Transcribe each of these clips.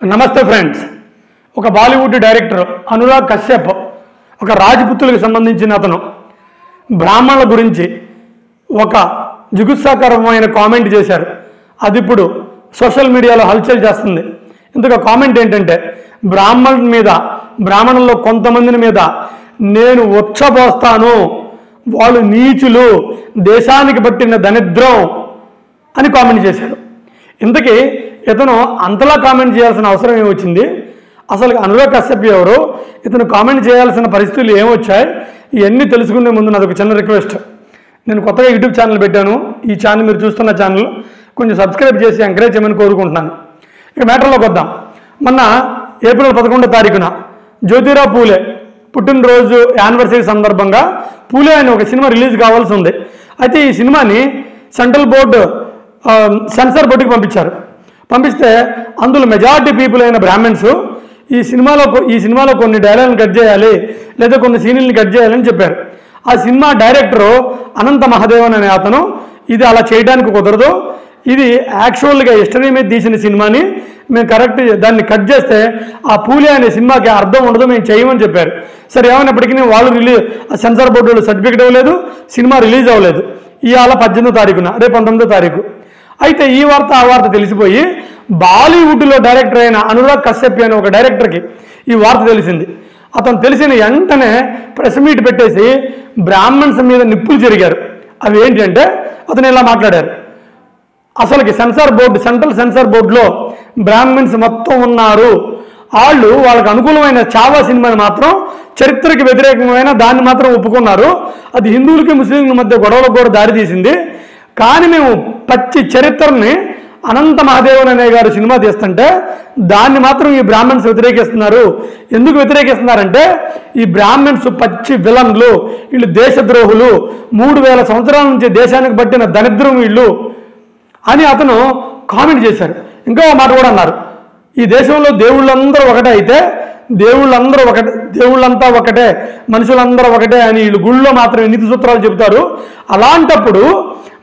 నమస్తే ఫ్రెండ్స్. ఒక బాలీవుడ్ డైరెక్టర్ అనురాగ్ కశ్యప్ ఒక రాజ్పుత్రులకు సంబంధించిన అతను బ్రాహ్మణుల గురించి ఒక జుగుత్సాకరమైన కామెంట్ చేశారు. అది ఇప్పుడు సోషల్ మీడియాలో హల్చల్ చేస్తుంది. ఇందుకు కామెంట్ ఏంటంటే, బ్రాహ్మణుల్లో కొంతమందిని మీద నేను ఉచ్చబోస్తాను, వాళ్ళు నీచులు, దేశానికి పట్టిన దరిద్రం అని కామెంట్ చేశారు. ఇంతకీ ఇతను అంతలా కామెంట్ చేయాల్సిన అవసరం ఏమొచ్చింది? అసలు అనురాగ్ కశ్యప్ ఎవరు? ఇతను కామెంట్ చేయాల్సిన పరిస్థితులు ఏమొచ్చాయి? ఇవన్నీ తెలుసుకునే ముందు నాది ఒక చిన్న రిక్వెస్ట్. నేను కొత్తగా యూట్యూబ్ ఛానల్ పెట్టాను. ఈ ఛానల్ మీరు చూస్తున్న ఛానల్ కొంచెం సబ్స్క్రైబ్ చేసి ఎంకరేజ్ చేయమని కోరుకుంటున్నాను. ఇక మ్యాటర్లోకి వద్దాం. మొన్న ఏప్రిల్ 11వ తారీఖున జ్యోతిరావు పూలే పుట్టినరోజు యానివర్సరీ సందర్భంగా పూలే అనే ఒక సినిమా రిలీజ్ కావాల్సి ఉంది. అయితే ఈ సినిమాని సెంట్రల్ బోర్డు సెన్సార్ బోర్డుకి పంపిస్తే అందులో మెజారిటీ పీపుల్ అయిన బ్రాహ్మణ్స్ ఈ సినిమాలో కొన్ని డైలాగులను కట్ చేయాలి, లేదా కొన్ని సీన్లను కట్ చేయాలని చెప్పారు. ఆ సినిమా డైరెక్టరు అనంత మహాదేవన్ అనే అతను ఇది అలా చేయడానికి కుదరదు, ఇది యాక్చువల్గా హిస్టరీ మీద తీసిన సినిమాని మేము దాన్ని కట్ చేస్తే ఆ పూలే అనే సినిమాకి అర్థం ఉండదు, మేము చేయమని చెప్పారు. సరే, ఏమైనప్పటికీ వాళ్ళు సెన్సార్ బోర్డు సర్టిఫికేట్ ఇవ్వలేదు, సినిమా రిలీజ్ అవ్వలేదు. ఇవాళ 18వ తారీఖున, రేపు 19వ తారీఖు. అయితే ఈ వార్త ఆ వార్త తెలిసిపోయి బాలీవుడ్లో డైరెక్టర్ అయిన అనురాగ్ కశ్యప్ అనే ఒక డైరెక్టర్కి ఈ వార్త తెలిసింది. అతను తెలిసిన వెంటనే ప్రెస్ మీట్ పెట్టేసి బ్రాహ్మణ్స్ మీద నిప్పులు జరిగారు. అవి ఏంటంటే, అతను ఇలా మాట్లాడారు. అసలుకి సెంట్రల్ సెన్సార్ బోర్డులో బ్రాహ్మణ్స్ మొత్తం ఉన్నారు. వాళ్ళకి అనుకూలమైన చావా సినిమాని మాత్రం, చరిత్రకి వ్యతిరేకమైన దాన్ని మాత్రం ఒప్పుకున్నారు. అది హిందువులకి ముస్లింల మధ్య గొడవలకు కూడా దారితీసింది. కానీ మేము పచ్చి చరిత్రని అనంత మహాదేవన్ అనే గారు సినిమా తీస్తుంటే దాన్ని మాత్రం ఈ బ్రాహ్మణ్స్ వ్యతిరేకిస్తున్నారు. ఎందుకు వ్యతిరేకిస్తున్నారంటే, ఈ బ్రాహ్మణ్స్ పచ్చి విలన్లు, వీళ్ళు దేశద్రోహులు, 3000 సంవత్సరాల నుంచి దేశానికి పట్టిన దరిద్రం వీళ్ళు అని అతను కామెంట్ చేశారు. ఇంకో మాట కూడా అన్నారు, ఈ దేశంలో దేవుళ్ళందరూ ఒకటే అయితే దేవుళ్ళంతా ఒకటే, మనుషులందరూ ఒకటే అని వీళ్ళు గుళ్ళో మాత్రం నీతి సూత్రాలు చెబుతారు. అలాంటప్పుడు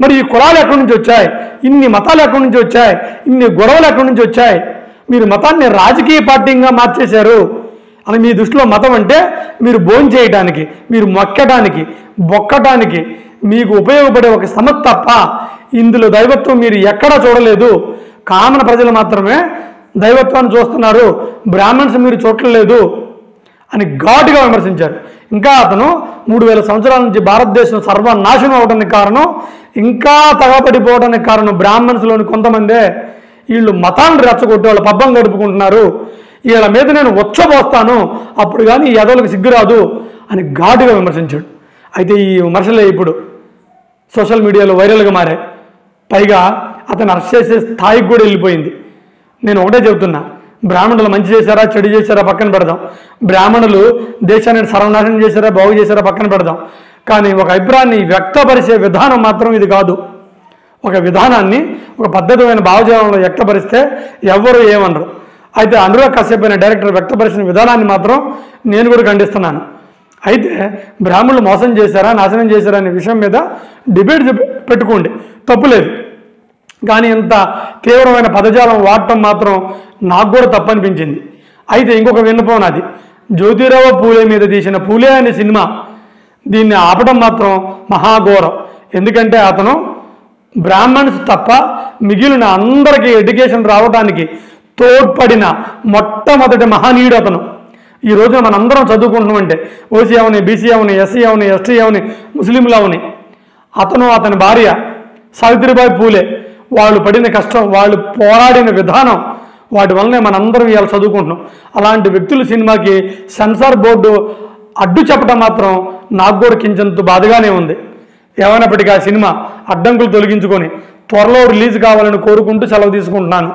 మరి ఈ కులాలు ఎక్కడి నుంచి వచ్చాయి, ఇన్ని మతాలు ఎక్కడి నుంచి వచ్చాయి, ఇన్ని గొడవలు ఎక్కడి నుంచి వచ్చాయి? మీరు మతాన్ని రాజకీయ పార్టీగా మార్చేశారు. అని మీ దృష్టిలో మతం అంటే మీరు భోజనం చేయడానికి, మీరు మొక్కడానికి, బొక్కడానికి మీకు ఉపయోగపడే ఒక సంస్థ తప్ప ఇందులో దైవత్వం మీరు ఎక్కడా చూడలేదు. కామన్ ప్రజలు మాత్రమే దైవత్వాన్ని చూస్తున్నారు, బ్రాహ్మణ్స్ మీరు చూడలేదు అని ఘాటుగా విమర్శించారు. ఇంకా అతను 3000 సంవత్సరాల నుంచి భారతదేశం సర్వనాశనం అవడానికి కారణం, ఇంకా తగబడిపోవడానికి కారణం బ్రాహ్మణ్స్లోని కొంతమందే. వీళ్ళు మతాన్ని రెచ్చగొట్టి వాళ్ళు పబ్బం గడుపుకుంటున్నారు, వీళ్ళ మీద నేను వచ్చబోస్తాను, అప్పుడు కానీ ఈ ఎదవలకు సిగ్గురాదు అని ఘాటుగా విమర్శించాడు. అయితే ఈ విమర్శలే ఇప్పుడు సోషల్ మీడియాలో వైరల్గా మారాయి. పైగా అతను అరెస్ట్ చేసే స్థాయికి కూడా వెళ్ళిపోయింది. నేను ఒకటే చెబుతున్నా, బ్రాహ్మణులు మంచి చేశారా చెడు చేశారా పక్కన పెడదాం, బ్రాహ్మణులు దేశాన్ని సర్వనాశనం చేశారా బాగు చేశారా పక్కన పెడదాం. కానీ ఒక అభిప్రాయాన్ని వ్యక్తపరిచే విధానం మాత్రం ఇది కాదు. ఒక విధానాన్ని, ఒక పద్ధతిమైన భావజాలంలో వ్యక్తపరిస్తే ఎవ్వరూ ఏమనరు. అయితే అనురాగ్ కశ్యప్ అనే డైరెక్టర్ వ్యక్తపరిచిన విధానాన్ని మాత్రం నేను కూడా ఖండిస్తున్నాను. అయితే బ్రాహ్మణులు మోసం చేశారా నాశనం చేశారా అనే విషయం మీద డిబేట్ పెట్టుకోండి, తప్పులేదు. కానీ ఇంత తీవ్రమైన పదజాలం వాడటం మాత్రం నాకు కూడా తప్పనిపించింది. అయితే ఇంకొక విన్నపం నాది, జ్యోతిరావు పూలే మీద తీసిన పూలే అనే సినిమా దీన్ని ఆపడం మాత్రం మహాఘోరం. ఎందుకంటే అతను బ్రాహ్మణ్స్ తప్ప మిగిలిన అందరికీ ఎడ్యుకేషన్ రావడానికి తోడ్పడిన మొట్టమొదటి మహనీయుడు అతను. ఈ రోజున మనందరం చదువుకుంటున్నామంటే ఓసీ అవని, బీసీ అవని, ఎస్సీ అవని, ఎస్టీ అవని, ముస్లింలు అవని, అతని భార్య సావిత్రిబాయి పూలే వాళ్ళు పడిన కష్టం, వాళ్ళు పోరాడిన విధానం, వాటి వల్లనే మనందరం ఇవాళ చదువుకుంటున్నాం. అలాంటి వ్యక్తుల సినిమాకి సెన్సార్ బోర్డు అడ్డు చెప్పడం మాత్రం నాకు కూడా కించంత బాధగానే ఉంది. ఏమైనప్పటికీ ఆ సినిమా అడ్డంకులు తొలగించుకొని త్వరలో రిలీజ్ కావాలని కోరుకుంటూ సెలవు తీసుకుంటున్నాను.